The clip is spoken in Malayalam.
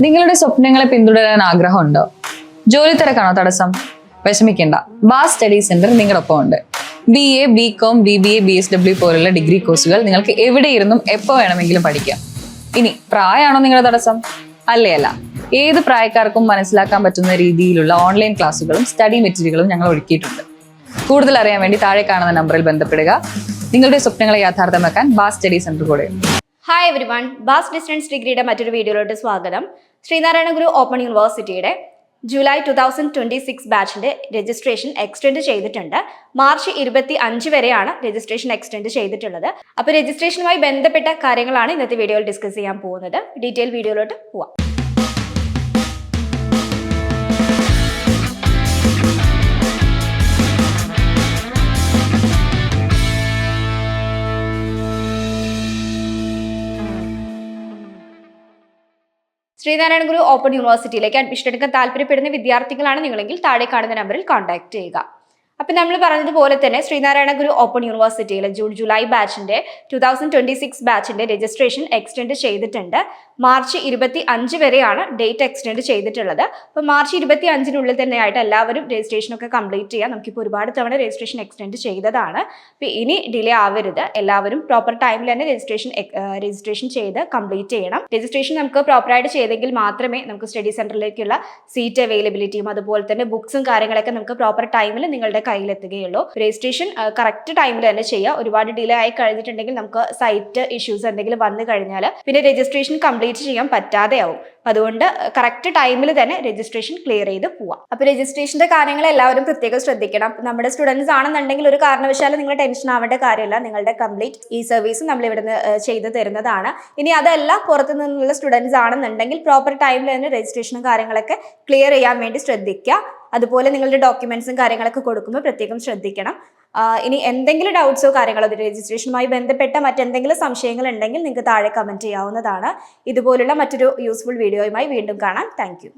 നിങ്ങളുടെ സ്വപ്നങ്ങളെ പിന്തുടരാൻ ആഗ്രഹമുണ്ടോ? ജോലി തിരക്കാണോ തടസ്സം? വിഷമിക്കേണ്ട, ബാസ് സ്റ്റഡി സെന്റർ നിങ്ങളൊപ്പം ഉണ്ട്. BA, BCom, BBA, BSW പോലുള്ള ഡിഗ്രി കോഴ്സുകൾ നിങ്ങൾക്ക് എവിടെ ഇരുന്നും എപ്പോൾ വേണമെങ്കിലും പഠിക്കാം. ഇനി പ്രായമാണോ നിങ്ങളുടെ തടസ്സം? അല്ല, ഏത് പ്രായക്കാർക്കും മനസ്സിലാക്കാൻ പറ്റുന്ന രീതിയിലുള്ള ഓൺലൈൻ ക്ലാസ്സുകളും സ്റ്റഡി മെറ്റീരിയലുകളും ഞങ്ങൾ ഒരുക്കിയിട്ടുണ്ട്. കൂടുതൽ അറിയാൻ വേണ്ടി താഴെ കാണുന്ന നമ്പറിൽ ബന്ധപ്പെടുക. നിങ്ങളുടെ സ്വപ്നങ്ങളെ യാഥാർത്ഥ്യമാക്കാൻ ബാസ് സ്റ്റഡി സെന്റർ കൂടെ. ഹായ് എവരിവൺ, ബാസ് ഡിസ്റ്റൻസ് ഡിഗ്രിയുടെ മറ്റൊരു വീഡിയോയിലോട്ട് സ്വാഗതം. ശ്രീനാരായണ ഗുരു ഓപ്പൺ യൂണിവേഴ്സിറ്റിയുടെ ജൂലൈ 2026 ബാച്ചിന്റെ രജിസ്ട്രേഷൻ എക്സ്റ്റെൻഡ് ചെയ്തിട്ടുണ്ട്. മാർച്ച് 25 വരെയാണ് രജിസ്ട്രേഷൻ എക്സ്റ്റെൻഡ് ചെയ്തിട്ടുള്ളത്. അപ്പോൾ രജിസ്ട്രേഷനുമായി ബന്ധപ്പെട്ട കാര്യങ്ങളാണ് ഇന്നത്തെ വീഡിയോയിൽ ഡിസ്കസ് ചെയ്യാൻ പോകുന്നത്. ഡീറ്റെയിൽ വീഡിയോയിലോട്ട് പോവാം. ശ്രീനാരായണ ഗുരു ഓപ്പൺ യൂണിവേഴ്സിറ്റിയിലേക്ക് അഡ്മിഷൻ എടുക്കാൻ താല്പര്യപ്പെടുന്ന വിദ്യാർത്ഥികളാണ് നിങ്ങളെങ്കിൽ താഴെ കാണുന്ന നമ്പറിൽ കോൺടാക്ട് ചെയ്യുക. അപ്പം നമ്മൾ പറഞ്ഞതുപോലെ തന്നെ ശ്രീനാരായണ ഗുരു ഓപ്പൺ യൂണിവേഴ്സിറ്റിയിൽ ജൂലൈ ബാച്ചിന്റെ 2026 ബാച്ചിന്റെ രജിസ്ട്രേഷൻ എക്സ്റ്റെൻഡ് ചെയ്തിട്ടുണ്ട്. മാർച്ച് 25 വരെയാണ് ഡേറ്റ് എക്സ്റ്റെൻഡ് ചെയ്തിട്ടുള്ളത്. അപ്പോൾ മാർച്ച് 25-നുള്ളിൽ തന്നെയായിട്ട് എല്ലാവരും രജിസ്ട്രേഷനൊക്കെ കംപ്ലീറ്റ് ചെയ്യാം. നമുക്കിപ്പോൾ ഒരുപാട് തവണ രജിസ്ട്രേഷൻ എക്സ്റ്റെൻഡ് ചെയ്തതാണ്. അപ്പോൾ ഇനി ഡിലേ ആവരുത്. എല്ലാവരും പ്രോപ്പർ ടൈമിൽ തന്നെ രജിസ്ട്രേഷൻ ചെയ്ത് കംപ്ലീറ്റ് ചെയ്യണം. രജിസ്ട്രേഷൻ നമുക്ക് പ്രോപ്പറായിട്ട് ചെയ്തെങ്കിൽ മാത്രമേ നമുക്ക് സ്റ്റഡി സെന്ററിലേക്കുള്ള സീറ്റ് അവൈലബിലിറ്റിയും അതുപോലെ തന്നെ ബുക്സും കാര്യങ്ങളൊക്കെ നമുക്ക് പ്രോപ്പർ ടൈമിൽ നിങ്ങളുടെ കയ്യിലെത്തുകയുള്ളൂ. രജിസ്ട്രേഷൻ കറക്റ്റ് ടൈമിൽ തന്നെ ചെയ്യുക. ഒരുപാട് ഡിലേ ആയി കഴിഞ്ഞിട്ടുണ്ടെങ്കിൽ നമുക്ക് സൈറ്റ് ഇഷ്യൂസ് എന്തെങ്കിലും വന്നു കഴിഞ്ഞാൽ പിന്നെ രജിസ്ട്രേഷൻ കംപ്ലീറ്റ് ചെയ്യാൻ പറ്റാതെ ആവും. അതുകൊണ്ട് കറക്റ്റ് ടൈമിൽ തന്നെ രജിസ്ട്രേഷൻ ക്ലിയർ ചെയ്ത് പോവാം. അപ്പോൾ രജിസ്ട്രേഷന്റെ കാര്യങ്ങൾ എല്ലാവരും പ്രത്യേകം ശ്രദ്ധിക്കണം. നമ്മുടെ സ്റ്റുഡൻസ് ആണെന്നുണ്ടെങ്കിൽ ഒരു കാരണവശാലും നിങ്ങൾ ടെൻഷൻ ആവേണ്ട കാര്യമില്ല. നിങ്ങളുടെ കംപ്ലീറ്റ് ഈ സർവീസ് നമ്മൾ ഇവിടുന്ന് ചെയ്ത് തരുന്നതാണ്. ഇനി അതല്ല പുറത്തു നിന്നുള്ള സ്റ്റുഡൻസ് ആണെന്നുണ്ടെങ്കിൽ പ്രോപ്പർ ടൈമിൽ തന്നെ രജിസ്ട്രേഷനും കാര്യങ്ങളൊക്കെ ക്ലിയർ ചെയ്യാൻ വേണ്ടി ശ്രദ്ധിക്കുക. അതുപോലെ നിങ്ങളുടെ ഡോക്യുമെന്റ്സും കാര്യങ്ങളൊക്കെ കൊടുക്കുമ്പോൾ പ്രത്യേകം ശ്രദ്ധിക്കണം. ഇനി എന്തെങ്കിലും ഡൗട്ട്സോ കാര്യങ്ങളോ രജിസ്ട്രേഷനുമായി ബന്ധപ്പെട്ട മറ്റെന്തെങ്കിലും സംശയങ്ങൾ ഉണ്ടെങ്കിൽ നിങ്ങൾക്ക് താഴെ കമന്റ് ചെയ്യാവുന്നതാണ്. ഇതുപോലുള്ള മറ്റൊരു യൂസ്ഫുൾ വീഡിയോയുമായി വീണ്ടും കാണാം. താങ്ക്